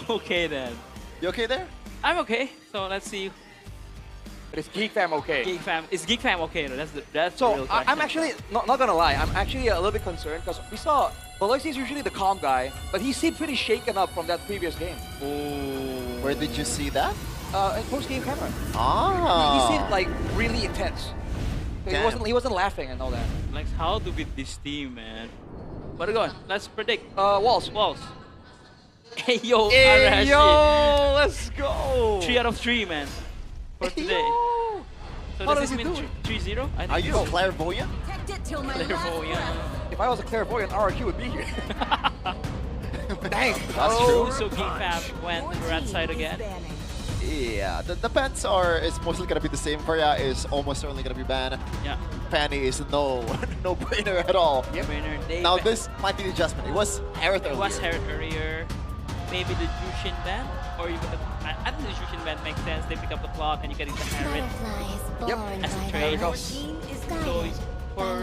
Okay then. You okay there? I'm okay. So let's see. But is Geek Fam okay? Geek Fam is Geek Fam okay? No, that's the real So question. I'm actually not gonna lie. I'm actually a little bit concerned because we saw Veloci is usually the calm guy, but he seemed pretty shaken up from that previous game. Oh. Where did you see that? In post-game camera. Ah. He seemed like really intense. So he wasn't laughing and all that. Like how to beat this team, man. Where to go? Let's predict. Walls. Walls. Hey yo, Hey Aran. yo, let's go. 3 out of 3, man. For Hey, today. yo. So How does does this he mean do it? 3-0? I Are think you so. clairvoyant? Clairvoyant. If I was a clairvoyant, RRQ would be here. Dang. That's Oh, true. so Geek Fam went red side again. Yeah, the bans is mostly gonna be the same. Varia is almost certainly gonna be banned. Yeah. Fanny is no brainer at all. Yep. Now this might be the adjustment. It was Herod earlier. It was Herod earlier. Maybe the Jushin ban, or you could. I think the Jushin ban makes sense. They pick up the clock and you get into Herod. Yep. As a trade. So for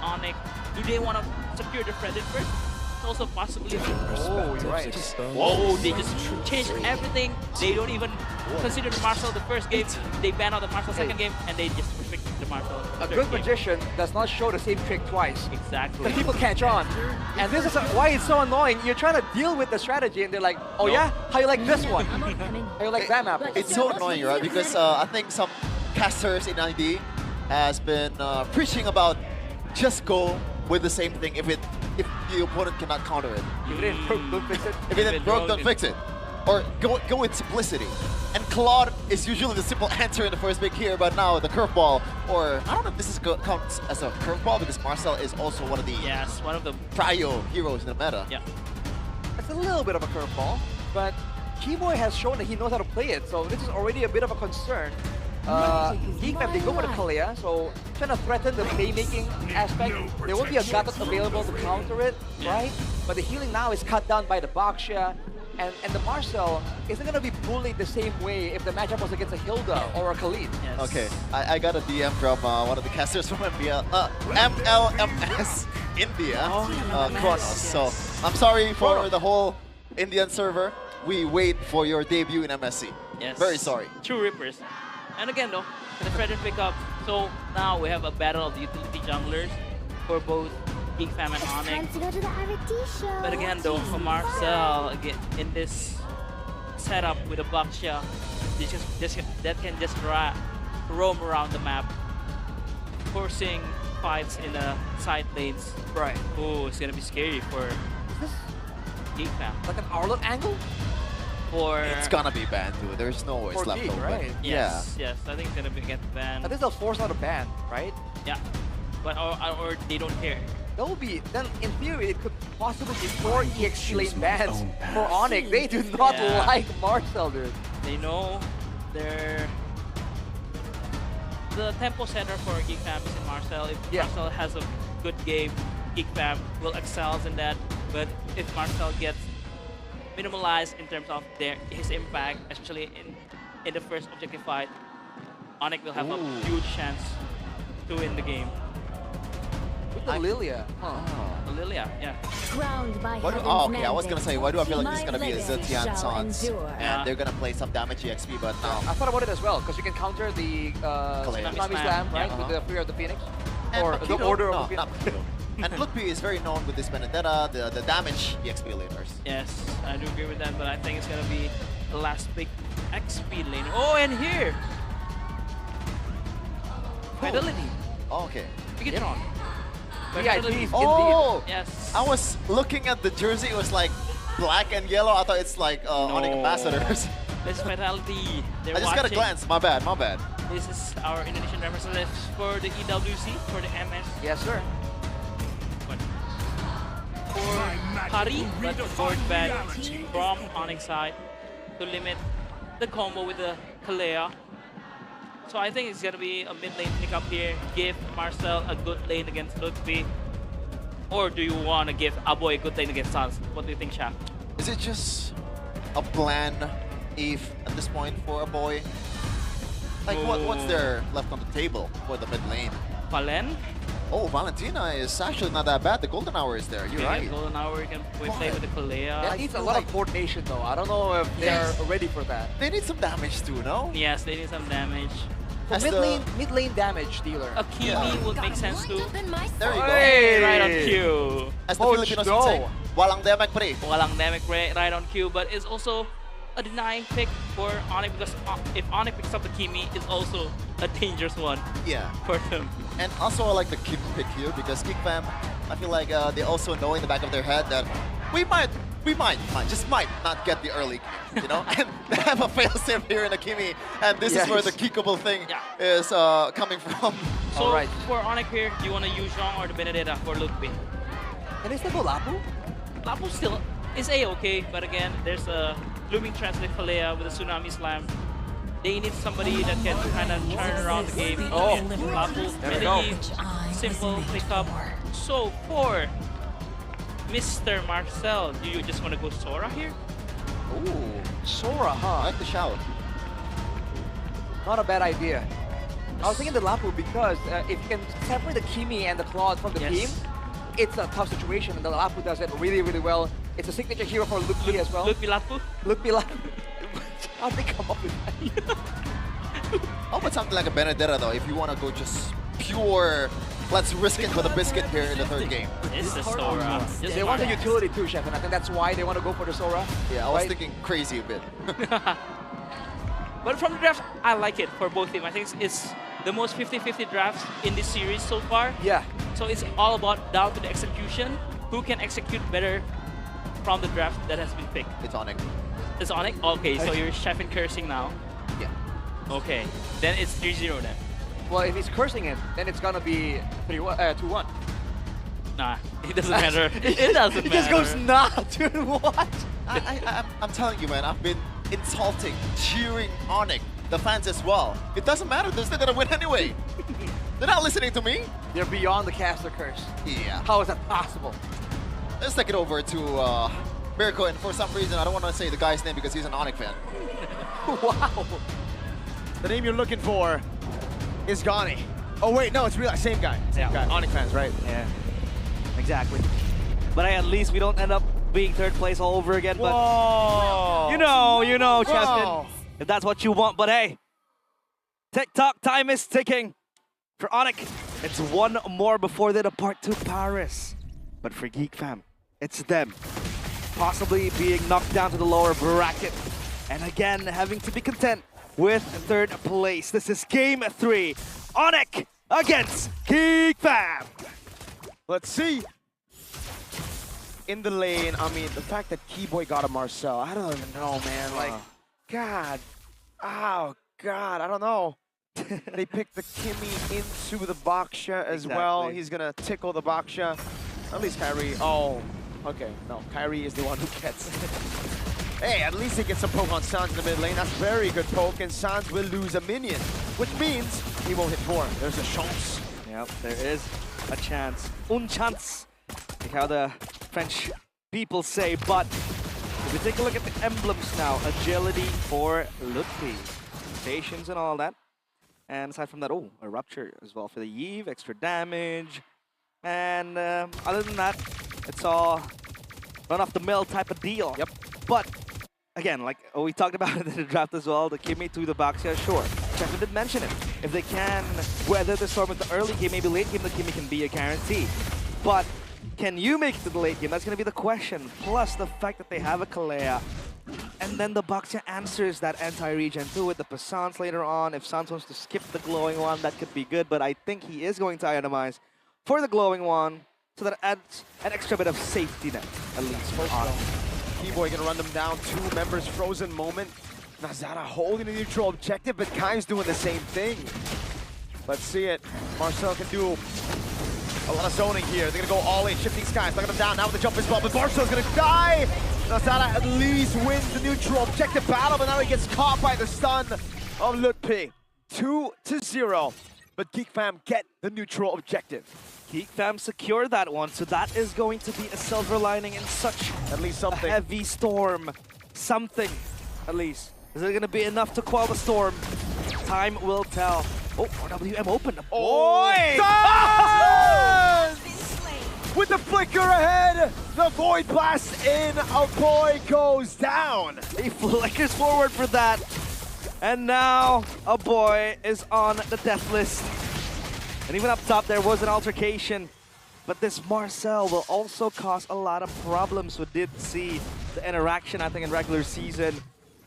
ONIC, do they want to secure the Fredit first? It's also possibly. Oh, you're right. Oh, they just changed everything. They don't even consider the Marcel the first game. They ban out the Marcel second game, and they just restrict the Marcel. A good magician does not show the same trick twice. Exactly. Because people catch on. And this is why it's so annoying. You're trying to deal with the strategy and they're like, oh yeah? How you like this one? How you like that apple? It's so annoying, right? Because I think some casters in ID has been preaching about just go with the same thing if the opponent cannot counter it. If it didn't broke, don't fix it. If it didn't broke, don't fix it. Or go with simplicity. And Claude is usually the simple answer in the first pick here, but now the curveball, or I don't know if this counts as a curveball because Marcel is also one of the one of the trio heroes in the meta. Yeah. It's a little bit of a curveball, but Kiboy has shown that he knows how to play it, so this is already a bit of a concern. Geek Fam, they go for the Kalea, so trying to threaten the playmaking aspect. There won't be a Gatot available to counter it, right? But the healing now is cut down by the Baxia, and the Marcel isn't going to be bullied the same way if the matchup was against a Hilda or a Khalid. Yes. Okay, I got a DM from one of the casters from MLMS India, Kronos. So I'm sorry for the whole Indian server. We wait for your debut in MSC. Yes. Very sorry. True Rippers. And again though, the Fredit pick up. So now we have a battle of the utility junglers for both Geek Fam and ONIC. But again though, for Marcel, again, in this setup with a Baxia, that can just roam around the map, forcing fights in the side lanes. Right. Oh, it's gonna be scary for Geek Fam. Like an Arlott angle? It's gonna be banned too. There's no way it's left Geek, open. right? Yes, yes, I think it's gonna get banned. I think they'll force out a ban, right? Yeah, but or they don't care. That will be, then in theory, it could possibly be 4 EXP lane bans for ONIC. They do not like Marcel, dude. They know the tempo center for Geek Fam is in Marcel. If Marcel has a good game, Geek Fam will excel in that. But if Marcel gets minimalized in terms of his impact, especially in the first objective fight, ONIC will have a huge chance to win the game. With the Lilia. The Lilia, yeah. Okay, I was gonna say, why do I feel like this is gonna be a Ziltian Sans? And they're gonna play some damage EXP, but no. I thought about it as well, because you can counter the Tsunami Slam, right? With the Fear of the Phoenix. Or the Order of the Phoenix. And Lutpiii is very known with this Benedetta, the damage EXP laners. Yes, I do agree with that, but I think it's gonna be the last big XP lane. Oh, and here! Fidelity. Oh, okay. Pick it on. VIPs, oh! Yes. I was looking at the jersey, it was like black and yellow. I thought it's like ONIC ambassadors. This Fidelity. I just got a glance, my bad, my bad. This is our Indonesian representative for the EWC, for the MS. Yes, sir. For Hari, but board ban from ONIC side to limit the combo with the Kalea. So I think it's gonna be a mid lane pickup here. Give Marcel a good lane against Lutpiii. Or do you wanna give Aboy a good lane against Sans? What do you think, Shaq? Is it just a bland Eve at this point for Aboy? Like what's there left on the table for the mid lane? Valen? Oh, Valentina is actually not that bad. The golden hour is there. You're right. Golden hour, you can play with the Kalea. That needs a lot of coordination though. I don't know if they're ready for that. They need some damage too, no? Yes, they need some damage. Mid lane damage dealer. A Kimi would make sense too. There you go. Hey, right on cue. As the Filipinos would say, walang damage pre. Walang damage right on cue, but it's also a denying pick for ONIC because if ONIC picks up the Kimi, it's also a dangerous one. Yeah. For them. And also I like the Kim pick here because Geek Fam, I feel like they also know in the back of their head that we might not get the early game, you know? And they have a failsafe here in the Kimi, and this is where the kickable thing is coming from. So for ONIC here, do you want to use Zhong or the Benedetta for Lutpiii? Can they still go Lapu? Lapu still is A-okay, but again, there's a looming threat with Kalea with a Tsunami Slam. They need somebody that can kind of turn around the game. Oh, Lapu, there we go. Simple pickup. So for Mr. Marcel, do you just want to go Sora here? Ooh, Sora, huh? I like the shout. Not a bad idea. I was thinking the Lapu because if you can separate the Kimi and the Claude from the team, it's a tough situation, and the Lapu does it really, really well. It's a signature hero for Lutpiii as well. Lutpiii Lapu? Lutpiii Lapu. How'd they come up with that? How about something like a Benedetta though, if you want to go just pure, let's risk it for the biscuit here in the third game. It's the Sora. They want the utility too, Chef, and I think that's why they want to go for the Sora. Yeah, I was thinking crazy a bit. But from the draft, I like it for both teams. I think it's the most 50-50 drafts in this series so far. Yeah. So it's all about down to the execution. Who can execute better from the draft that has been picked? It's ONIC. It's ONIC? Okay, so you're chef and cursing now. Yeah. Okay, then it's 3-0 then. Well, if he's cursing it, then it's gonna be 2-1. Nah, it doesn't matter. It doesn't matter. He just goes, nah, dude, what? I'm telling you, man, I've been insulting, cheering ONIC, the fans as well. It doesn't matter, they're still gonna win anyway. They're not listening to me. They're beyond the caster curse. Yeah. How is that possible? Let's take it over to Miracle, and for some reason, I don't want to say the guy's name because he's an ONIC fan. Wow. The name you're looking for is Ghani. Oh wait, no, it's real. Same guy. Same guy. ONIC fans, right? Yeah, exactly. But at least we don't end up being third place all over again. But Whoa. you know, Chefkin, if that's what you want. But hey, TikTok time is ticking for ONIC. It's one more before they depart to Paris. But for Geek Fam, it's them possibly being knocked down to the lower bracket, and again having to be content with third place. This is game 3. ONIC against Geek Fam. Let's see. In the lane, I mean, the fact that Kiboy got a Marcel, I don't even know, man. Like, God. Oh, God, I don't know. They picked the Kimi into the Baksha as well. He's going to tickle the Baksha. At least Kyrie. Oh, okay. No, Kyrie is the one who gets it. Hey, at least he gets some poke on Sans in the mid lane. That's very good poke, and Sans will lose a minion, which means he won't hit 4. There's a chance. Yep, there is a chance. Un chance, like how the French people say. But if we take a look at the emblems now, agility for Lutpiii, patience and all that. And aside from that, oh, a rupture as well for the Yves, extra damage. And other than that, it's all run-off-the-mill type of deal. Yep. But again, like we talked about it in the draft as well, the Kimi to the Baksha, sure. Keven did mention it. If they can weather the storm with the early game, maybe late game, the Kimi can be a guarantee. But can you make it to the late game? That's going to be the question. Plus the fact that they have a Kalea. And then the Baksha answers that anti-regen too with the Passants later on. If Sans wants to skip the glowing one, that could be good. But I think he is going to itemize for the glowing one, so that it adds an extra bit of safety net, at least. Kiboy gonna run them down. 2 members frozen moment. Nazara holding a neutral objective, but Kai's doing the same thing. Let's see it. Marcel can do a lot of zoning here. They're gonna go all in, shifting skies, knocking them down now with the jump as well, but Marcel's gonna die! Nazara at least wins the neutral objective battle, but now he gets caught by the stun of Lutpiii. 2-0, but Geek Fam get the neutral objective. Geek Fam secure that one, so that is going to be a silver lining in such at least something. A heavy storm. Something, at least. Is it going to be enough to quell the storm? Time will tell. Oh, RWM opened up. Oh! with the flicker ahead. The Void Blast in, a boy goes down. He flickers forward for that. And now a boy is on the death list. And even up top there was an altercation. But this Marcel will also cause a lot of problems. We did see the interaction, I think, in regular season.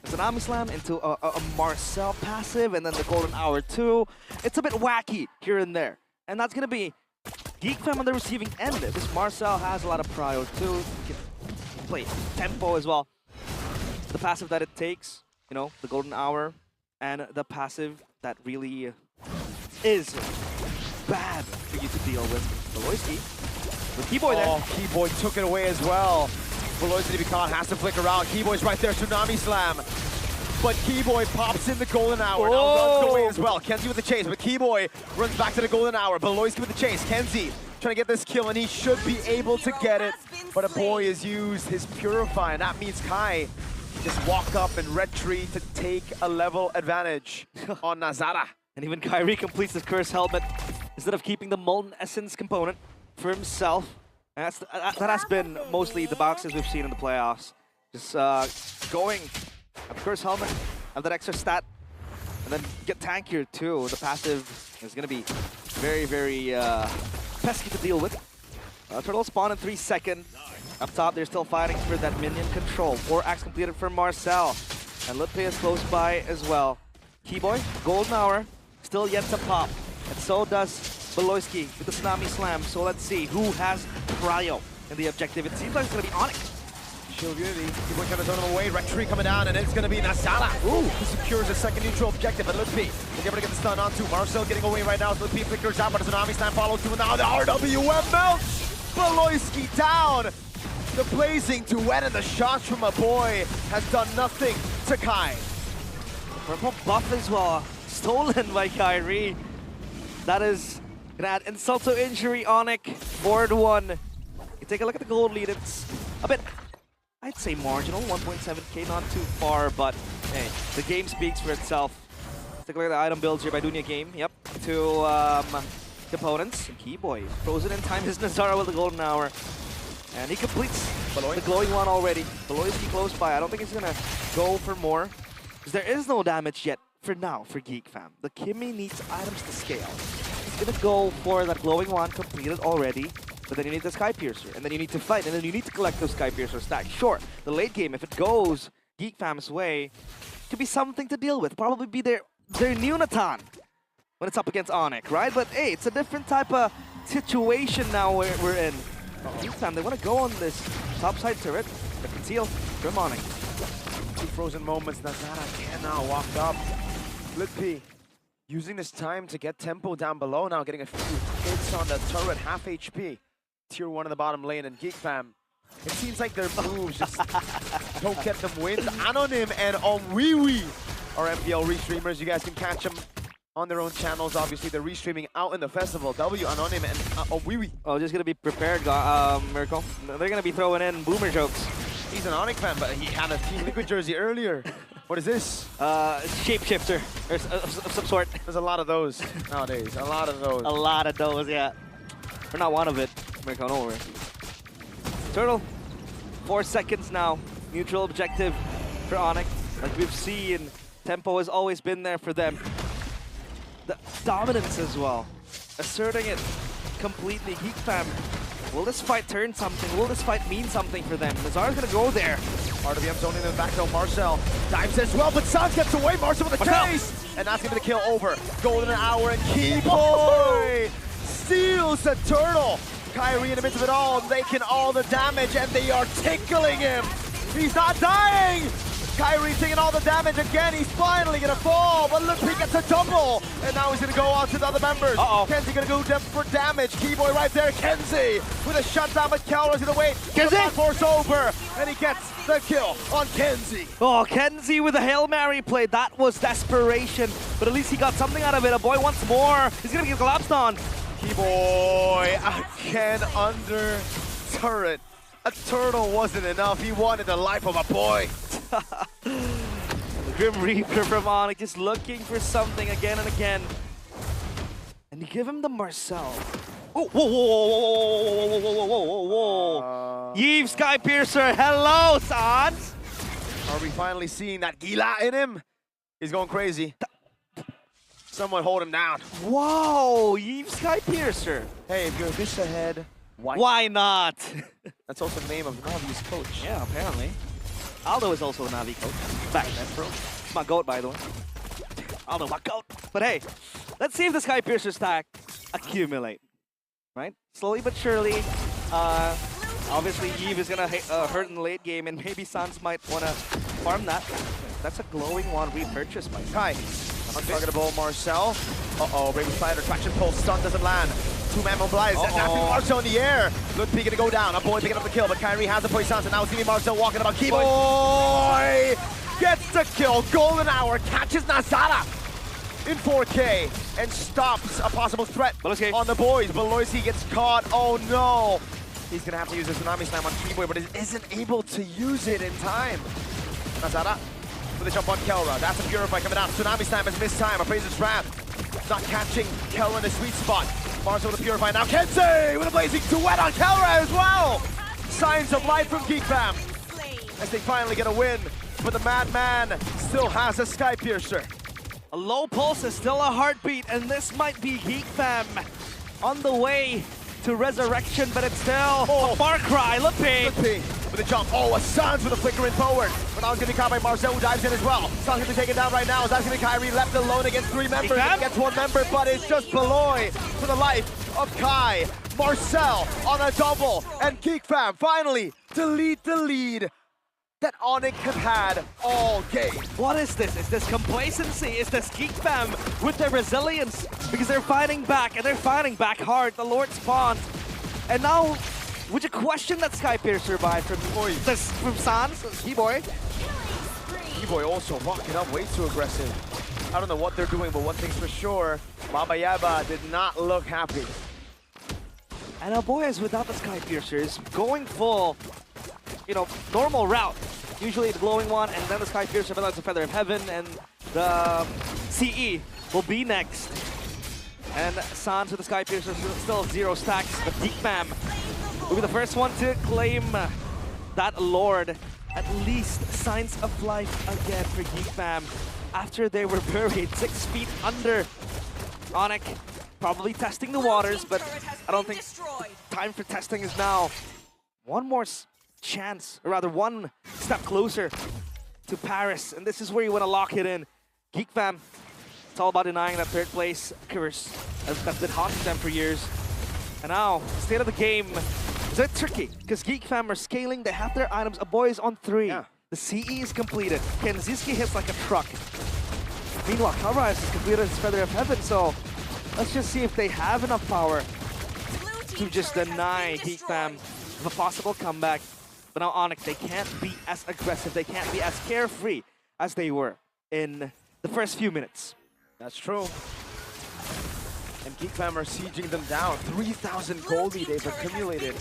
There's an Ami Slam into a Marcel passive, and then the Golden Hour too. It's a bit wacky here and there. And that's going to be Geek Fam on the receiving end. This Marcel has a lot of prio too. He can play tempo as well. The passive that it takes, you know, the Golden Hour, and the passive that really is bad for you to deal with. Lyoni with Kiboy there. Oh, Kiboy took it away as well. Lyoni to be caught, has to flicker out. Kiboy's right there, Tsunami Slam. But Kiboy pops in the Golden Hour, now runs away as well. Kenzie with the chase, but Kiboy runs back to the Golden Hour. Lyoni with the chase, Kenzie trying to get this kill, and he should be able to get it. But a boy has used his Purify, and that means Kai just walk up and red tree to take a level advantage on Nazara. And even Kyrie completes the Curse Helmet instead of keeping the Molten Essence component for himself. And that has been mostly the boxes we've seen in the playoffs. Just going at the Curse Helmet, have that extra stat, and then get tankier too. The passive is going to be very, very pesky to deal with. Turtle spawn in 3 seconds. Up top, they're still fighting for that minion control. 4 acts completed for Marcel. And Lutpiii is close by as well. Kiboy, Golden Hour, still yet to pop. And so does Lyoni with the Tsunami Slam. So let's see who has prio in the objective. It seems like it's going to be ONIC. Shield Unity, Kiboy trying to turn him away. Red tree coming down, and it's going to be Nazara. Ooh, he secures a second neutral objective, but Lutpiii will be able to get the stun onto Marcel getting away right now. So Lutpiii flickers out, but the Tsunami Slam follows through. Now the RWM melts. Lyoni down. The blazing duet and the shots from a boy has done nothing to Kai. Purple buff as well, stolen by Kyrie. That is gonna add insult to injury. ONIC, board 1. You take a look at the gold lead, it's a bit, I'd say marginal, 1.7k, not too far, but hey, the game speaks for itself. Let's take a look at the item builds here by Dunya Game. Yep, 2 components. And Kiboy, frozen in time, is Nazara with the Golden Hour. And he completes the glowing one already. Lyoni close by. I don't think he's gonna go for more, because there is no damage yet for now for Geek Fam. The Kimmy needs items to scale. He's gonna go for that glowing one completed already, but then you need the Sky Piercer, and then you need to fight, and then you need to collect those Sky Piercer stacks. Sure, the late game, if it goes Geek Fam's way, could be something to deal with. Probably be their new Natan when it's up against ONIC, right? But hey, it's a different type of situation now we're in. Geek Fam, they want to go on this topside turret, but conceal from ONIC. 2 frozen moments, Nazara can now walk up. Lutpiii using this time to get tempo down below now, getting a few hits on the turret, half HP. Tier 1 in the bottom lane, and Geek Fam, it seems like their moves just don't get them wins. Anonym and OnWiwi are MPL restreamers. You guys can catch them on their own channels. Obviously, they're restreaming out in the festival. W, Anonym, and OnWiwi. Oh, just gonna be prepared, Miracle. They're gonna be throwing in boomer jokes. He's an ONIC fan, but he had a Team Liquid jersey earlier. What is this? Shapeshifter, or of some sort. There's a lot of those nowadays. A lot of those. A lot of those, yeah. We're not one of it. Miracle, don't worry. Turtle, 4 seconds now. Neutral objective for ONIC. Like we've seen, tempo has always been there for them. The dominance as well, asserting it completely. Geek Fam, will this fight turn something? Will this fight mean something for them? Nazara's gonna go there. RWM zoning in the back though. Marcel dives as well, but Sans gets away. Marcel with the chase, and that's gonna be the kill over. Golden Hour and Kiboy steals the turtle. Kyrie in the midst of it all, making all the damage, and they are tickling him. He's not dying. Kyrie taking all the damage again. He's finally gonna fall, but Lutpiii gets a double, and now he's gonna go on to the other members. Kenzie gonna go for damage. Kiboy right there. Kenzie with a shutdown, but Keller's gonna wait. Kenzie force over, and he gets the kill on Kenzie. Oh, Kenzie with a Hail Mary play. That was desperation, but at least he got something out of it. A boy wants more. He's gonna get collapsed on. Kiboy again under turret. A turtle wasn't enough. He wanted the life of a boy. The Grim Reaper from ONIC just looking for something again and again. And you give him the Marcel. Whoa, whoa, whoa, whoa, whoa, whoa, whoa, whoa, whoa, whoa. Yves Skypiercer, hello, Sans! Are we finally seeing that gila in him? He's going crazy. Someone hold him down. Whoa, Yves Skypiercer. Hey, if you're this ahead, why not? That's also the name of Navi's coach. Yeah, apparently. Aldo is also a Navi coach. Back then, bro. My goat, by the way. Aldo, my goat. But hey, let's see if the Skypiercer stack accumulate. Right? Slowly but surely. Obviously, Yves is gonna hurt in the late game, and maybe Sans might wanna farm that. That's a glowing one repurchase by Kai. Untargetable Marcel. Uh-oh, Brave Spider, traction pull, stun doesn't land. Two-man mobilized, that's Navi Marcel in the air. Lutpiii gonna go down, a boy picking up the kill, but Kyrie has the poison, and now it's gonna be Marcel walking about. Kiboy gets the kill, golden hour, catches Nazara in 4K, and stops a possible threat on the boys. Beloisi gets caught, oh no. He's gonna have to use a Tsunami Slam on Kiboy, but he isn't able to use it in time. Nazara with a jump on Kelra. That's a Purify coming out. Tsunami Slam has missed time. Appraiser's trap. Not catching Kelra in the sweet spot. Marcel with a Purify. Now Kennzzy with a blazing duet on Kelra as well. Signs of life from Geek Fam as they finally get a win. But the Madman still has a Skypiercer. A low pulse is still a heartbeat, and this might be Geek Fam on the way to resurrection, but it's still a far cry. Lutpiii with a jump. Oh, a Sans with a flickering forward. But now it's going to be caught by Marcel, who dives in as well. Sans going to be taken down right now. That's going to be Kyrie left alone against three members. He gets one member, but it's just Beloy for the life of Kai. Marcel on a double, and Geek Fam finally delete the lead that ONIC have had all game. What is this? Is this complacency? Is this Geek Fam with their resilience? Because they're fighting back, and they're fighting back hard. The Lord spawned. And now, would you question that Skypiercer buy from Sans? Kiboy? Kiboy also rocking up way too aggressive. I don't know what they're doing, but one thing's for sure, Baba Yaba did not look happy. And our boys without the Skypiercers going full, you know, normal route. Usually the glowing one, and then the Skypiercer, but that's a Feather of Heaven, and the CE will be next. And Sans with the Skypiercer still 0 stacks, but Geek Fam will be the first one to claim that Lord. At least signs of life again for Geek Fam after they were buried 6 feet under. ONIC probably testing the waters, but I don't think time for testing is now. One more chance, or rather one step closer to Paris, and this is where you want to lock it in. Geek Fam, it's all about denying that third place curse that's been haunting them for years. And now, the state of the game is a bit tricky, because Geek Fam are scaling, they have their items, a boy is on 3. Yeah. The CE is completed. KennzyySkie hits like a truck. Meanwhile, Karss has completed his Feather of Heaven, so let's just see if they have enough power to just deny Geek Fam of a possible comeback. But now ONIC, they can't be as aggressive, they can't be as carefree as they were in the first few minutes. That's true. And Geek Fam are sieging them down. 3,000 goldie they've accumulated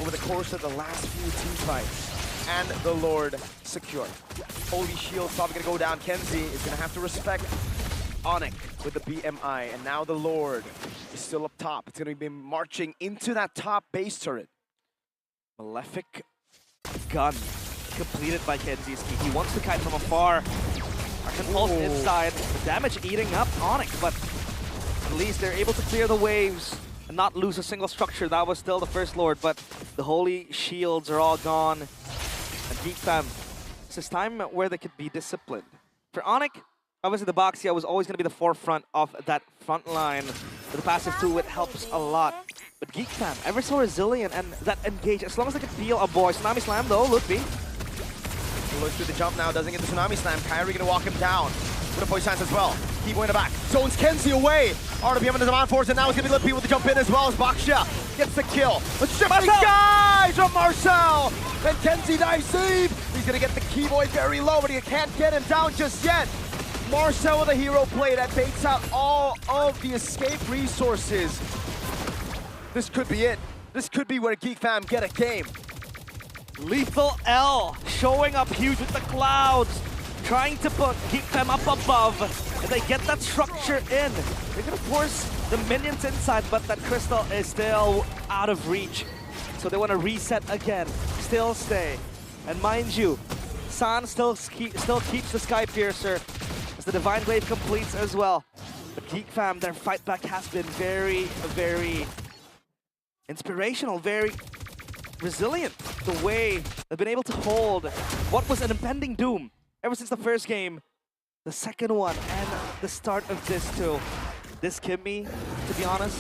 over the course of the last few team fights. And the Lord secured. Holy Shield's probably going to go down. Kennzzy is going to have to respect ONIC with the BMI. And now the Lord is still up top. It's going to be marching into that top base turret. Malefic gun completed by KennzyySkie. He wants to kite from afar. Arcan Pulse inside. The damage eating up ONIC, but at least they're able to clear the waves and not lose a single structure. That was still the first Lord, but the holy shields are all gone. And Geek Fam, it's this time where they could be disciplined. For ONIC, obviously the Boxia was always going to be the forefront of that front line. With the passive 2, it helps a lot. But Geek Fam, ever so resilient and that engage, as long as they can feel a boy. Tsunami Slam though, Lutpiii. Looks through the jump now, doesn't get the Tsunami Slam. Kyrie gonna walk him down. With a poison as well. Kiboy in the back. Zones Kennzzy away. RWM in the demand force, and now it's gonna be Lutpiii with the jump in as well as Boxia gets the kill. But shifting guys from Marcel! And Kennzzy dives deep. He's gonna get the Kiboy very low, but he can't get him down just yet. Marcel with a hero play that baits out all of the escape resources. This could be it. This could be where Geek Fam get a game. Lethal L showing up huge with the clouds, trying to put Geek Fam up above, and they get that structure in. They're gonna force the minions inside, but that crystal is still out of reach. So they want to reset again, still stay. And mind you, San still keeps the Sky Piercer as the Divine Glaive completes as well. But Geek fam, their fight back has been very, very inspirational, very resilient. The way they've been able to hold what was an impending doom ever since the first game, the second one, and the start of this too. This Kimmy, to be honest,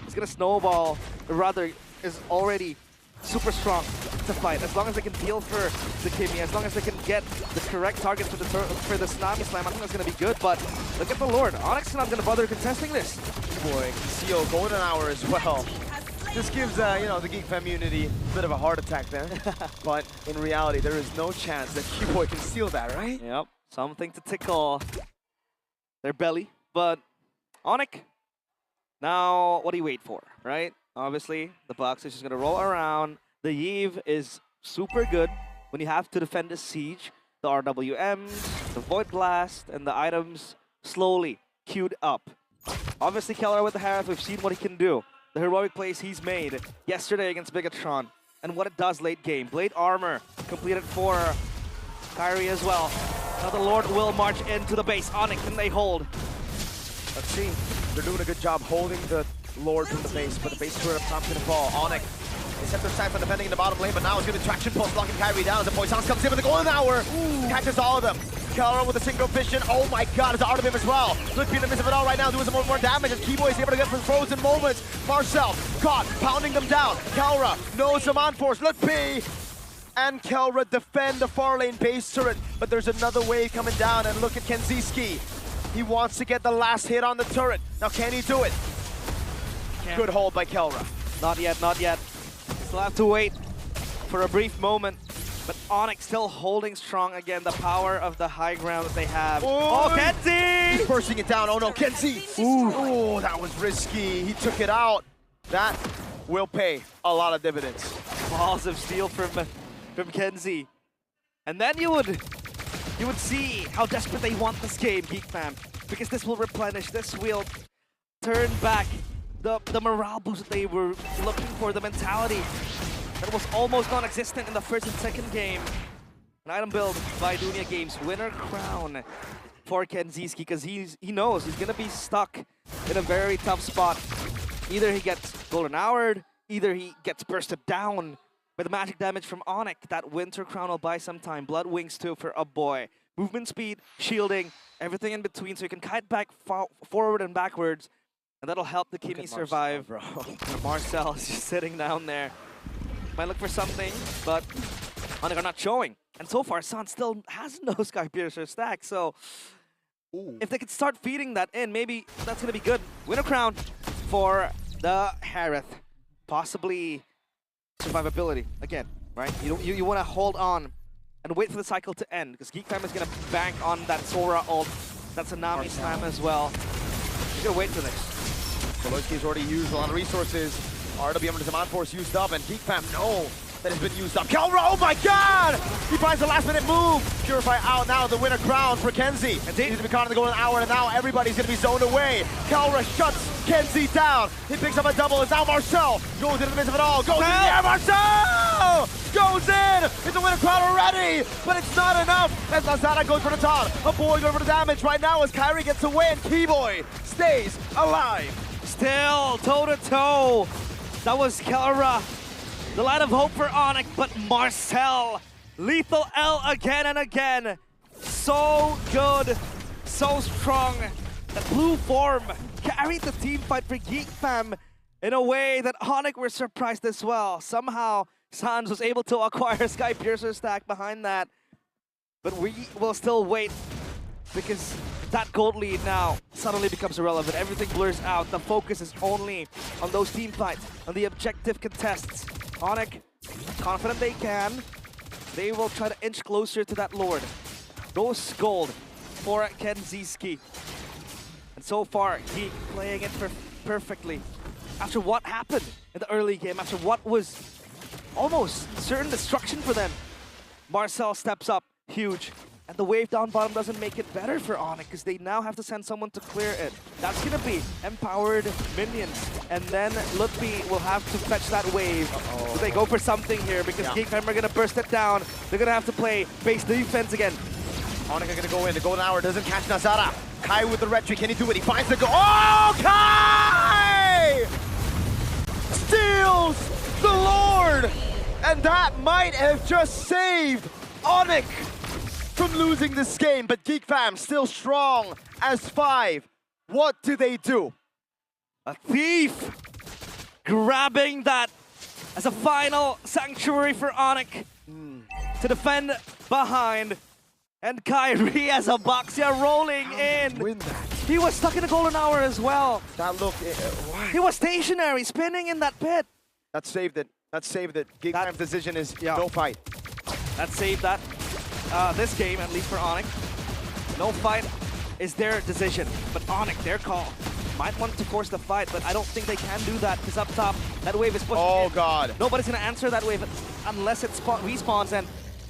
is gonna snowball, or rather, is already super strong to fight. As long as they can deal for the Kimmy, as long as they can get the correct target for the Tsunami Slam, I think that's gonna be good. But look at the Lord. ONIC is not gonna bother contesting this. Boy, Kesu golden hour as well. This gives you know, the Geek community a bit of a heart attack there. But in reality, there is no chance that Kiboy can steal that, right? Yep, something to tickle their belly. But ONIC, now what do you wait for, right? Obviously, the box is just gonna roll around. The Yves is super good when you have to defend the siege. The RWMs, the Void Blast, and the items slowly queued up. Obviously, Keller with the Harith, we've seen what he can do. The heroic plays he's made yesterday against Bigatron, and what it does late game. Blade Armor completed for Kyrie as well. Now the Lord will march into the base. ONIC, can they hold? Let's see. They're doing a good job holding the Lord from the base, but the base turret up top's gonna fall. ONIC, they set their sights on defending in the bottom lane, but now it's gonna traction pulse, blocking Kyrie down as the Poisons comes in with the golden hour. Catches all of them. Keller with a single vision. Oh my god, it's out of him as well. Lutpiii in the midst of it all right now, doing some more damage as Kiboy is able to get some frozen moments. Marcel caught, pounding them down. Kelra knows them on force. Lutpiii and Kelra defend the far lane base turret, but there's another wave coming down, and look at KennzyySkie. He wants to get the last hit on the turret. Now can he do it? Can't. Good hold by Kelra. Not yet, not yet. Still have to wait for a brief moment. But ONIC still holding strong again, the power of the high ground that they have. Oh, Kennzzy! He's bursting it down. Oh no, Kennzzy! Ooh, that was risky. He took it out. That will pay a lot of dividends. Balls of steel from Kennzzy. And then you would see how desperate they want this game, Geek fam. Because this will replenish, this will turn back the morale boost that they were looking for, the mentality that was almost non-existent in the first and second game. An item build by Dunia Games, winner crown for KennzyySkie, because he knows he's gonna be stuck in a very tough spot. Either he gets golden houred, either he gets bursted down by the magic damage from ONIC. That winter crown will buy some time. Blood Wings too for a boy. Movement speed, shielding, everything in between, so you can kite back forward and backwards, and that'll help the Kimmy survive. Marcel is just sitting down there. Might look for something, but ONIC are not showing. And so far, San still has no Sky Piercer stack, so if they could start feeding that in, maybe that's going to be good. Winner crown for the Harith. Possibly survivability again, right? You want to hold on and wait for the cycle to end, because Geek fam is going to bank on that Sora ult, that Tsunami Slam as well. You're going to wait for this. Veloski's already used a lot of resources. RWM and Zaman Force used up, and Geek fam know that has been used up. Kelra, oh my god! He finds the last minute move. Purify out now, the winner crown for Kennzzy. And he's gonna be caught in the golden hour, and now everybody's gonna be zoned away. Kelra shuts Kennzzy down. He picks up a double, and now Marcel goes into the midst of it all. Goes in the air, Marcel! Goes in! It's a winner crown already! But it's not enough as Lazada goes for the top. A boy going for the damage right now as Kyrie gets away, and Kiboy stays alive. Still toe-to-toe. That was Kelra. The light of hope for ONIC, but Marcel, lethal L again and again. So good, so strong. That blue form carried the team fight for Geek fam in a way that ONIC were surprised as well. Somehow, Sans was able to acquire Sky Piercer stack behind that. But we will still wait, because that gold lead now suddenly becomes irrelevant. Everything blurs out. The focus is only on those team fights, on the objective contests. ONIC, confident they can. They will try to inch closer to that Lord. Rose gold for KennzyySkie. And so far, Geek playing it perfectly. After what happened in the early game, after what was almost certain destruction for them, Marcel steps up, huge. And the wave down bottom doesn't make it better for ONIC because they now have to send someone to clear it. That's going to be empowered minions. And then Lutpiii will have to fetch that wave. So they go for something here because Geek Fam are going to burst it down. They're going to have to play base defense again. ONIC are going to go in. The golden hour doesn't catch Nazara. Kai with the red tree. Can he do it? He finds the goal. Oh, Kai! Steals the Lord! And that might have just saved ONIC from losing this game, but Geek Fam still strong as 5. What do they do? A thief grabbing that as a final sanctuary for ONIC to defend behind. And Kyrie as a Baxia rolling in. Win that. He was stuck in the golden hour as well. That look, He was stationary, spinning in that pit. that saved it. That saved it. Geek Fam's decision is no fight. That saved that. This game, at least for ONIC. No fight is their decision, but ONIC, their call. Might want to force the fight, but I don't think they can do that because up top, that wave is pushing in. God. Nobody's going to answer that wave unless it respawns, and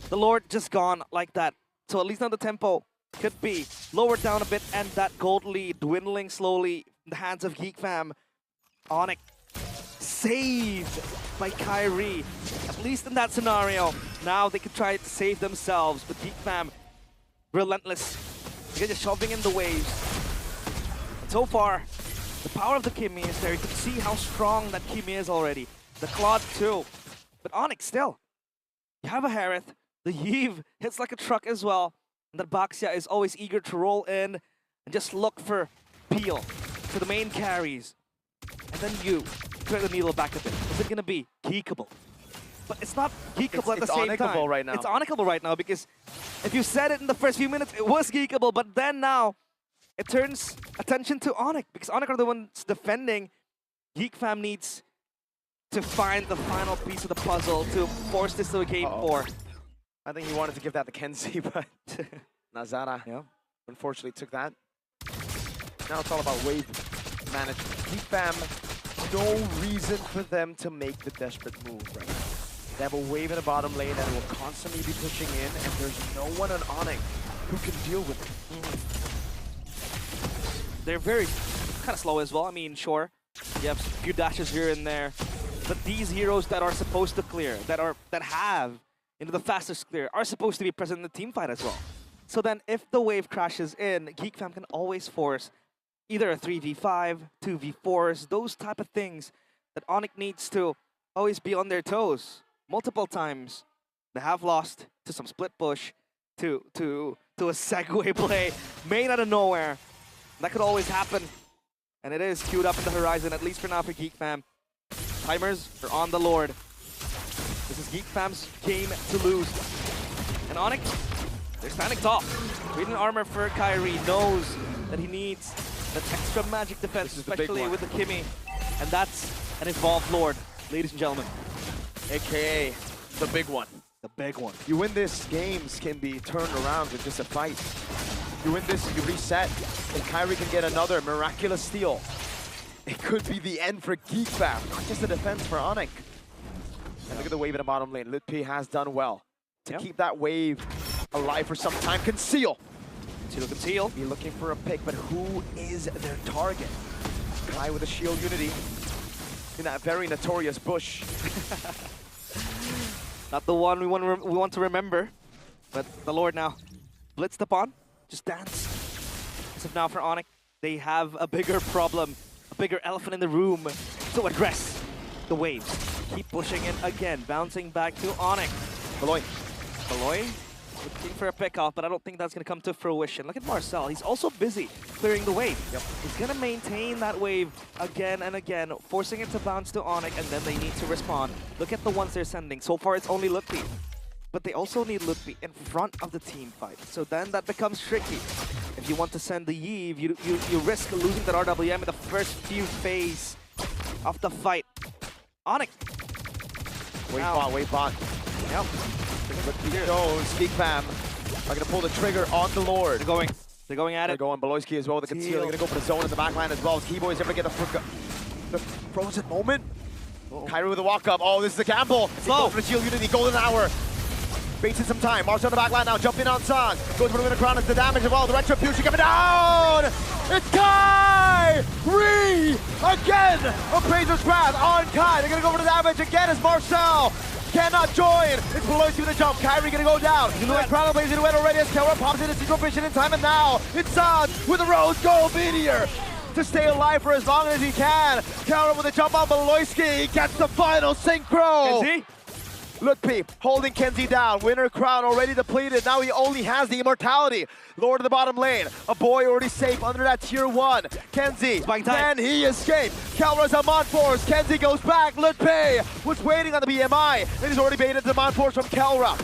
the Lord just gone like that. So at least now the tempo could be lowered down a bit, and that gold lead dwindling slowly in the hands of Geek Fam. ONIC saved by Kyrie. At least in that scenario, now they could try to save themselves, but Geek Fam, relentless. They're just shoving in the waves. And so far, the power of the Kimmy is there. You can see how strong that Kimmy is already. The Claude too. But ONIC still. You have a Harith. The Yves hits like a truck as well. And that Baxia is always eager to roll in and just look for peel for the main carries. And then you thread the needle back a bit. Is it going to be geekable? But it's not geekable at the same time. It's ONICable right now. It's ONICable right now because if you said it in the first few minutes, it was geekable. But then now, it turns attention to ONIC because ONIC are the ones defending. Geek Fam needs to find the final piece of the puzzle to force this to a game 4. I think he wanted to give that to Kennzzy, but Nazara unfortunately took that. Now it's all about wave management. Geek Fam, no reason for them to make the desperate move right now. They have a wave in the bottom lane that will constantly be pushing in, and there's no one on ONIC who can deal with it. They're very kind of slow as well. I mean, sure, you have a few dashes here and there, but these heroes that are supposed to clear, that have into the fastest clear, are supposed to be present in the team fight as well. So then, if the wave crashes in, Geek Fam can always force either a 3v5, 2v4s, those type of things that ONIC needs to always be on their toes. Multiple times, they have lost to some split push, to a segue play made out of nowhere. That could always happen, and it is queued up in the horizon, at least for now for Geek Fam. Timers are on the Lord. This is Geek Fam's game to lose. And ONIC, they're standing tall. Radiant Armor for Kyrie knows that he needs that extra magic defense, especially with the Kimmy. And that's an evolved Lord, ladies and gentlemen. AKA the big one. The big one. You win this, games can be turned around with just a fight. You win this, you reset, and Kyrie can get another miraculous steal. It could be the end for Geek Fam, not just the defense for ONIC. And look at the wave in the bottom lane. Lutpiii has done well to keep that wave alive for some time. Conceal. Conceal. Be looking for a pick, but who is their target? Guy with a shield unity in that very notorious bush. Not the one we want to remember, but the Lord now blitzed upon. Just dance. As of now for ONIC, they have a bigger problem, a bigger elephant in the room to address. The waves keep pushing in again, bouncing back to ONIC. Beloy looking for a pick-off, but I don't think that's going to come to fruition. Look at Marcel. He's also busy clearing the wave. He's going to maintain that wave again and again, forcing it to bounce to ONIC, and then they need to respond. Look at the ones they're sending. So far, it's only Lutpiii. But they also need Lutpiii in front of the team fight. So then that becomes tricky. If you want to send the Yves, you risk losing that RWM in the first few phase of the fight. ONIC. Wave bot. Yep. Lutpiii knows Geek Fam are going to pull the trigger on the Lord. They're going at it. They're going Beloyski as well. The conceal. They're going to go for the zone in the backline as well. Kiboy is ever get the frozen moment. Kyrie with the walk up. Oh, this is a gamble. Slow. For the shield unity, golden hour. Wasting some time. Marcel on the back line now, jumping on Sang. Goes for the winner crown, it's the damage as well. The Retribution coming down! It's Kai! Again! Appraiser's Wrath on Kai. They're gonna go for the damage again as Marcel cannot join. It's Lyoni with a jump. Kyrie gonna go down. The crown blazing away already as Kelra pops in a synchro vision in time, and now it's Sang with a rose gold meteor to stay alive for as long as he can. Kelra with a jump on Lyoni gets the final synchro. Kenzie? Lutpiii holding Kenzie down. Winner crown already depleted. Now he only has the immortality. Lord of the bottom lane. A boy already safe under that tier 1. Kenzie, can he escape? Kelra's on Monforce. Kenzie goes back. Lutpiii was waiting on the BMI. And he's already baited the Monforce from Kelra.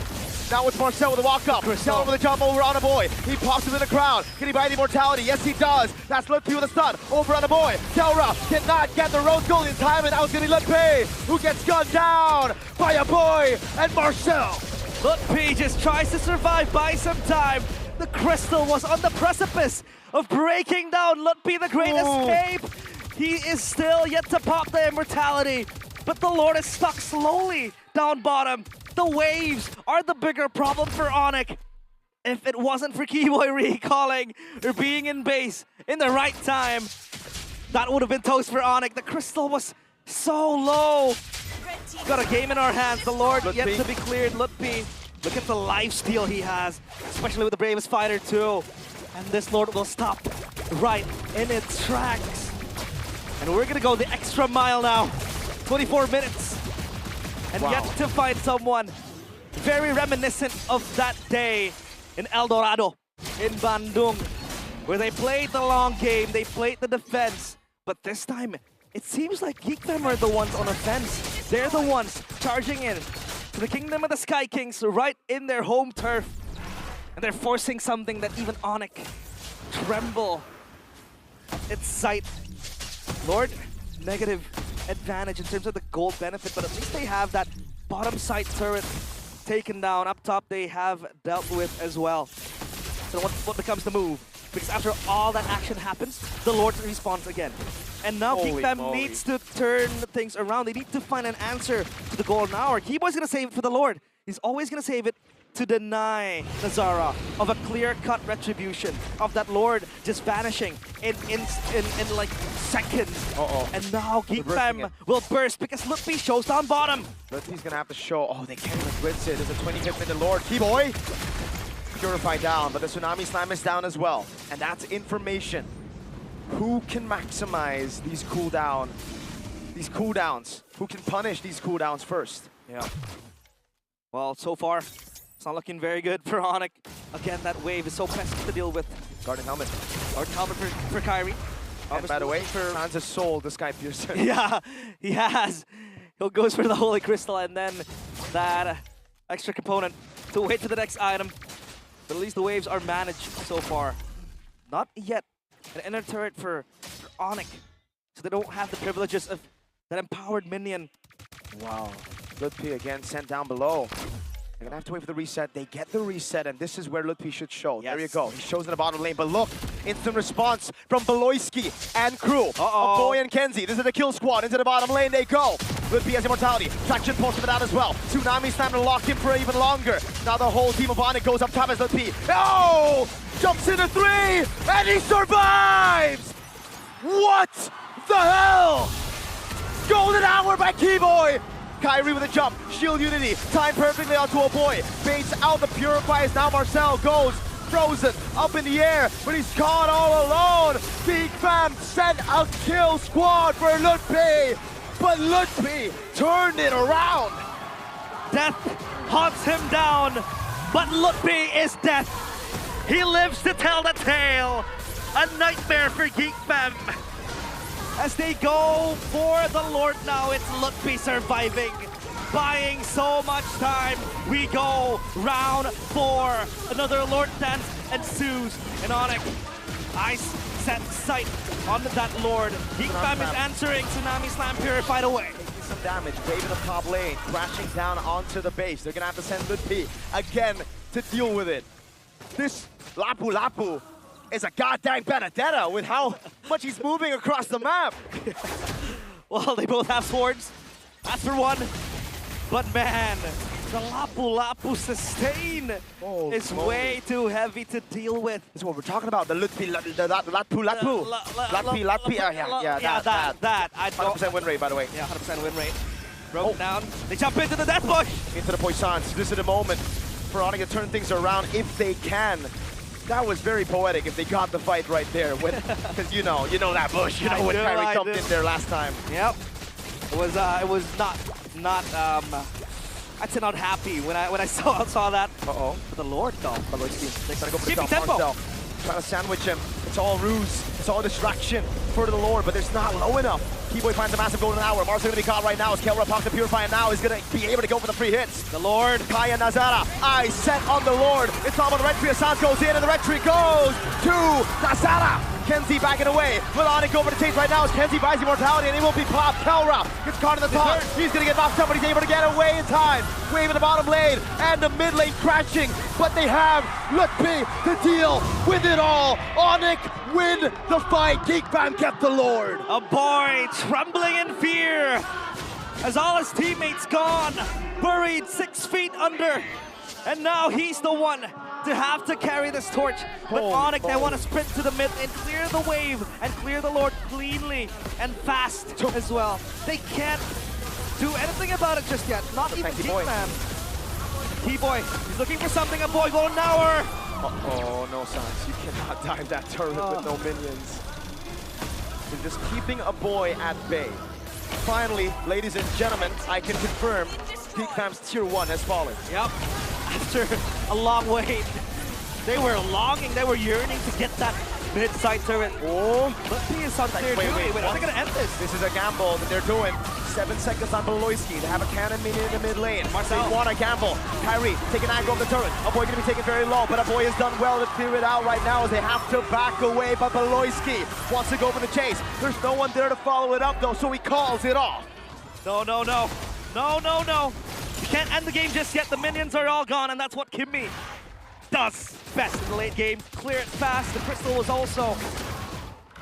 Now it's Marcel with a walk-up. Kelra with a jump over on a boy. He pops him in the crown. Can he buy the immortality? Yes, he does. That's Lutpiii with a stun. Over on a boy. Kelra cannot get the rose gold in time, and now it's going to be Lutpiii who gets gunned down by a boy and Marcel. Lutpiii just tries to survive, buy some time. The crystal was on the precipice of breaking down Lutpiii, the great escape. He is still yet to pop the immortality, but the Lord is stuck slowly down bottom. The waves are the bigger problem for ONIC. If it wasn't for Kiboy recalling or being in base in the right time, that would have been toast for ONIC. The crystal was so low. Got a game in our hands. The Lord yet to be cleared. Lutpiii, look at the lifesteal he has, especially with the bravest fighter too. And this Lord will stop right in its tracks. And we're gonna go the extra mile now. 24 minutes. And yet to find someone very reminiscent of that day in El Dorado, in Bandung, where they played the long game, they played the defense, but this time it seems like Geek Fam are the ones on offense. They're the ones charging in to the Kingdom of the Sky Kings right in their home turf, and they're forcing something that even ONIC tremble at its sight. Lord, negative advantage in terms of the gold benefit, but at least they have that bottom side turret taken down. Up top, they have dealt with as well. So what becomes the move? Because after all that action happens, the Lord respawns again. And now Geek Fam needs to turn things around. They need to find an answer to the golden hour. Kiboy's gonna save it for the Lord. He's always gonna save it to deny Nazara of a clear-cut retribution, of that Lord just vanishing in like seconds. And now Geek Fam will burst because Lutpiii shows down bottom. Lutpii's gonna have to show, they can't even blitz it. There's a 25th minute Lord. Kiboy, Purify down, but the Tsunami Slam is down as well. And that's information. Who can maximize these cooldowns? Who can punish these cooldowns first? Yeah. Well, so far, it's not looking very good for ONIC. Again, that wave is so pesky to deal with. Guardian Helmet. Guardian Helmet for Kyrie. And by the way, Franz has sold the Sky Piercer. Yeah, he has. He goes for the Holy Crystal and then that extra component to wait for the next item. But at least the waves are managed so far. Not yet an inner turret for ONIC. So they don't have the privileges of that empowered minion. Wow. Lutpiii again sent down below. They're gonna have to wait for the reset. They get the reset, and this is where Lutpiii should show. Yes. There you go. He shows in the bottom lane, but look, instant response from Lyoni and crew. A boy and Kenzie. This is the kill squad. Into the bottom lane they go. Lutpiii has immortality. Traction pulls him out as well. Tsunami Slam to lock him for even longer. Now the whole team of ONIC goes up top as Lutpiii. Oh! Jumps into 3, and he survives! What the hell? Golden hour by Kiboy! Kyrie with a jump, shield unity, timed perfectly onto a boy. Baits out the purifiers, now Marcel goes frozen, up in the air, but he's caught all alone. Geek Fam sent a kill squad for Lutpiii, but Lutpiii turned it around. Death haunts him down, but Lutpiii is death. He lives to tell the tale. A nightmare for Geek Fam. As they go for the Lord now, it's Lutpiii surviving, buying so much time. We go round 4. Another Lord dance ensues, and ONIC eyes set sight on that Lord. Geek Fam is answering. Tsunami Slam purified away. Taking some damage, waving the top lane, crashing down onto the base. They're gonna have to send Lutpiii again to deal with it. This Lapu Lapu is a goddamn Benedetta with how much he's moving across the map. Well, they both have swords. That's for one. But man, The Lapu sustain is way too heavy to deal with. This is what we're talking about. The Lutpiii, Lutpiii. That. I don't. 100% win rate, by the way. Yeah, 100% win rate. Broken down. They jump into the death bush. Into the poissons. This is the moment for ONIC to turn things around if they can. That was very poetic if they got the fight right there. Because you know that bush. You know when Kyrie jumped in there last time. Yep. It was not I'd say not happy when I saw that. Uh-oh. But the Lord though. They're trying to go for the Keeping top. tempo. Marcel trying to sandwich him. It's all ruse. It's all distraction for the Lord, but it's not low enough. Kiboy finds a massive golden hour. Marcel gonna be caught right now as Kelra pops the Purify, and now he's gonna be able to go for the free hits. The Lord. Kaya Nazara, eyes set on the Lord. It's all about the red tree. Assange goes in, and the red tree goes to Nazara. Kenzie backing away. Will ONIC go for the chase right now as Kenzie buys immortality, and he will be popped. Kelra gets caught in the top. He's gonna get knocked up, but he's able to get away in time. Wave in the bottom lane, and the mid lane crashing, but they have Lutpiii to deal with it all. ONIC win the fight. Geek Fam kept the Lord. A boy trembling in fear as all his teammates gone, buried 6 feet under, and now he's the one to have to carry this torch. But ONIC, they want to sprint to the mid and clear the wave and clear the Lord cleanly and fast as well. They can't do anything about it just yet. Not even Geek Man. Kiboy, he's looking for something. A boy golden hour. Oh no, Sans, you cannot dive that turret with no minions. They're just keeping a boy at bay. Finally, ladies and gentlemen, I can confirm Geek Fam's tier 1 has fallen. Yep. After a long wait, they were longing, they were yearning to get that mid-side turret. Oh, Lutpiii is on clear duty. Wait, are they gonna end this? This is a gamble that they're doing. 7 seconds on Beloyski. They have a cannon minion in the mid lane. Marcel want a gamble. Kyrie taking an angle of the turret. A boy gonna be taken very low, but a boy has done well to clear it out right now as they have to back away. But Beloyski wants to go for the chase. There's no one there to follow it up though, so he calls it off. No. You can't end the game just yet. The minions are all gone, and that's what Kimmy does best in the late game. Clear it fast. The crystal was also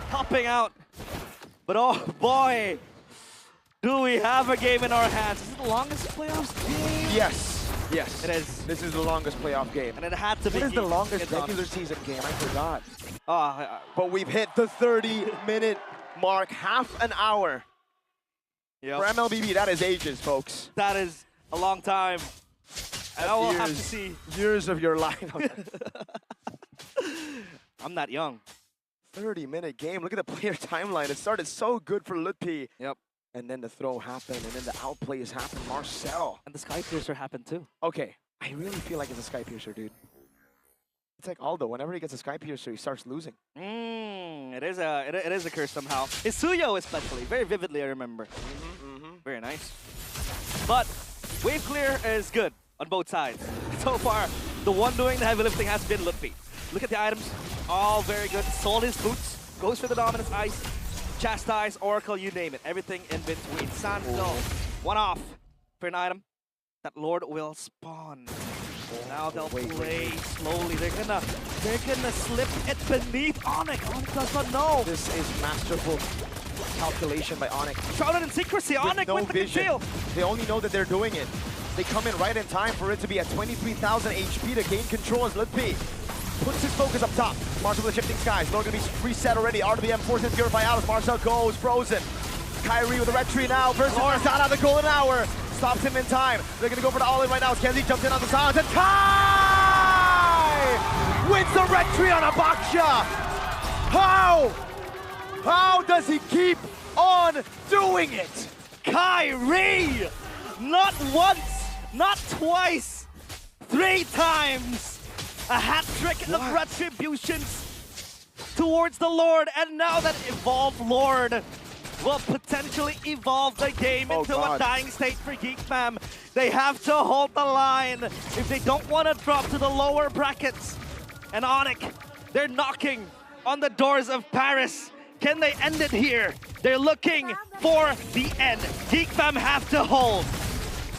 helping out. But oh boy, do we have a game in our hands. Is it the longest playoffs game? Yes. It is. This is the longest playoff game. And it had to be. What is the Geek longest on. regular season game? I forgot. But But we've hit the 30-minute mark, half an hour. yep. For MLBB, that is ages, folks. That is a long time. And I will have to Years. see. Years of your life. I'm not young. 30-minute game. Look at the player timeline. It started so good for Lutpiii. Yep. And then the throw happened, and then the outplays happened. Marcel. And the Sky Piercer happened too. Okay, I really feel like it's a Sky Piercer, dude. It's like Aldo. Whenever he gets a Sky Piercer, he starts losing. It is a curse somehow. His Suyo especially, very vividly I remember. Very nice. But wave clear is good on both sides. So far, the one doing the heavy lifting has been Lutpiii. Look at the items, all very good. Sold his boots, goes for the dominance ice, chastise, oracle, you name it. Everything in between. Sandal, one off for an item that Lord will spawn. Now they'll play slowly. They're gonna slip it beneath ONIC. ONIC does not know. This is masterful calculation by ONIC. Shrouded in secrecy. ONIC no with the vision. conceal. They only know that they're doing it. They come in right in time for it to be at 23,000 HP to gain control as Lutpiii puts his focus up top. Marcel with the shifting skies. They're going to be reset already. RWM forces Purify out as Marcel goes frozen. Kyrie with the red tree now versus Zana, the golden hour. Stops him in time. They're going to go for the all-in right now as Kenzie jumps in on the silence. And Kai wins the red tree on a Baksha. How does he keep on doing it? Kyrie! Not once, not twice, 3 times. A hat trick of retributions towards the Lord. And now that Evolve Lord will potentially evolve the game into a dying state for Geek Fam. They have to hold the line if they don't want to drop to the lower brackets. And ONIC, they're knocking on the doors of Paris. Can they end it here? They're looking for the end. Geek Fam have to hold.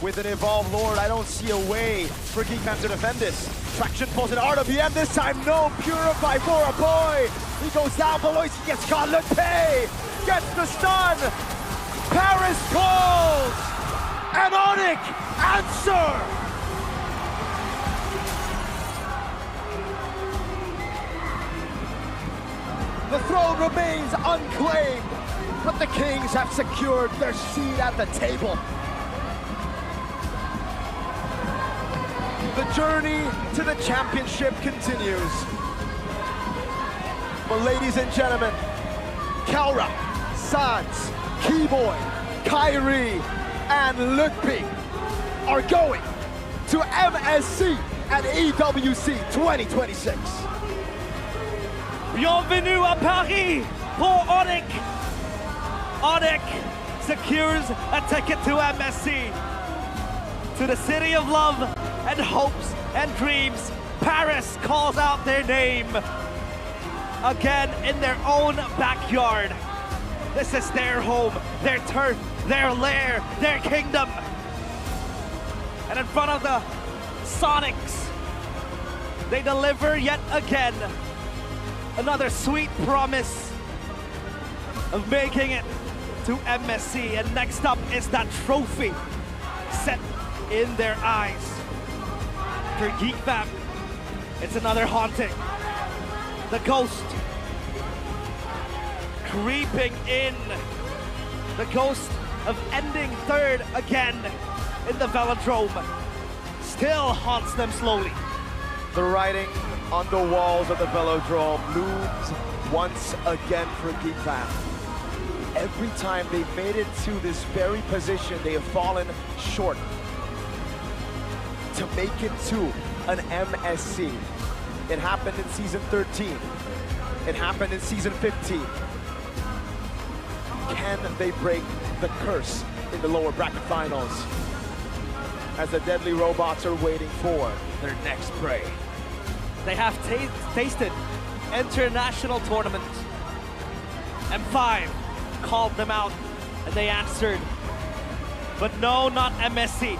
With an Evolve Lord, I don't see a way for Geek Fam to defend this. Traction pulls an RWM this time, no Purify for a boy. He goes down below, he gets caught, Lutpiii gets the stun. Paris calls, and ONIC answer The throne remains unclaimed, but the Kings have secured their seat at the table. The journey to the championship continues. But ladies and gentlemen, Kalra, Sans, Kiboy, Kairi, and Lutpiii are going to MSC at EWC 2026. Bienvenue à Paris pour ONIC. ONIC secures a ticket to MSC, to the city of love and hopes and dreams. Paris calls out their name again in their own backyard. This is their home, their turf, their lair, their kingdom. And in front of the Sonics, they deliver yet again another sweet promise of making it to MSC. And next up is that trophy set in their eyes. For Geek Fam, it's another haunting. The ghost creeping in. The ghost of ending third again in the Velodrome still haunts them slowly. The writing on the walls of the Velodrome looms once again for Geek Fam. Every time they've made it to this very position, they have fallen short to make it to an MSC. It happened in season 13. It happened in season 15. Can they break the curse in the lower bracket finals? As the deadly robots are waiting for their next prey. They have tasted international tournaments. M5 called them out and they answered. But no, not MSC.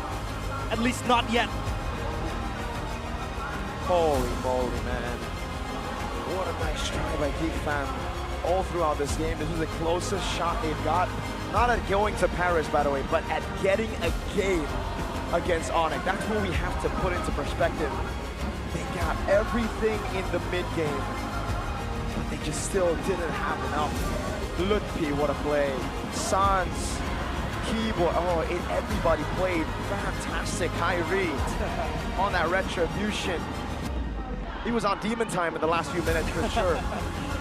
At least not yet. Holy moly, man. What a nice try by Geek Fam all throughout this game. This was the closest shot they've got. Not at going to Paris, by the way, but at getting a game against ONIC. That's what we have to put into perspective. They got everything in the mid-game, but they just still didn't have enough. Lutpiii, what a play. Sans, Kiboy, everybody played fantastic. Kairi on that retribution. He was on demon time in the last few minutes for sure.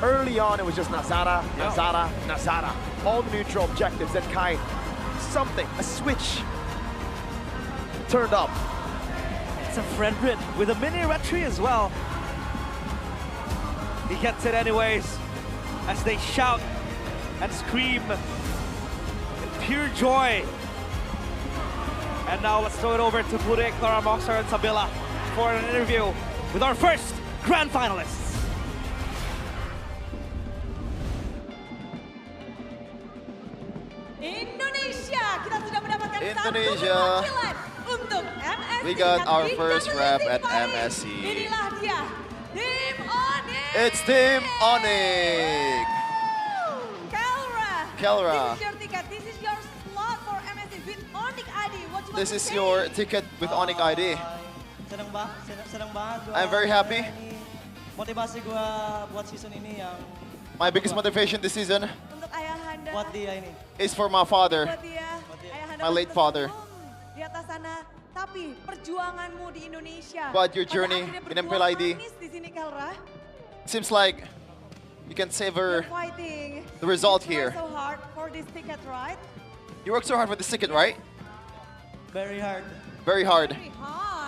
Early on, it was just Nazara, Nazara, Nazara. All the neutral objectives, then Kai, something, a switch turned up. It's a Fredrin with a mini retry as well. He gets it anyways as they shout and scream in pure joy. And now let's throw it over to Pure, Clara, Moxar, and Sabila for an interview with our first grand finalists. Indonesia, kita sudah mendapatkan Indonesia. satu kewakilan untuk MSC. We got our dan first DWC rep at Paris. MSC. Inilah dia, Team ONIC. It's Team ONIC. Kalra. This is your ticket. This is your slot for MSC with ONIC ID. What you want This to is say? your ticket with ONIC ID. Senang banget gua. I'm very happy. Motivasi gua buat season ini yang My biggest motivation this season Untuk ayahanda. buat dia ini. is for my father. Buat dia. Ayahanda My late masih father. tersenyum di atas sana. Tapi perjuanganmu di Indonesia. But your pada journey akhirnya in berbuah MPL ID. manis di sini, Kalra. Seems like you can savor You're fighting. the result You here. worked so hard for this ticket, right? You worked so hard for this ticket, right? Very hard. Very hard. Very hard.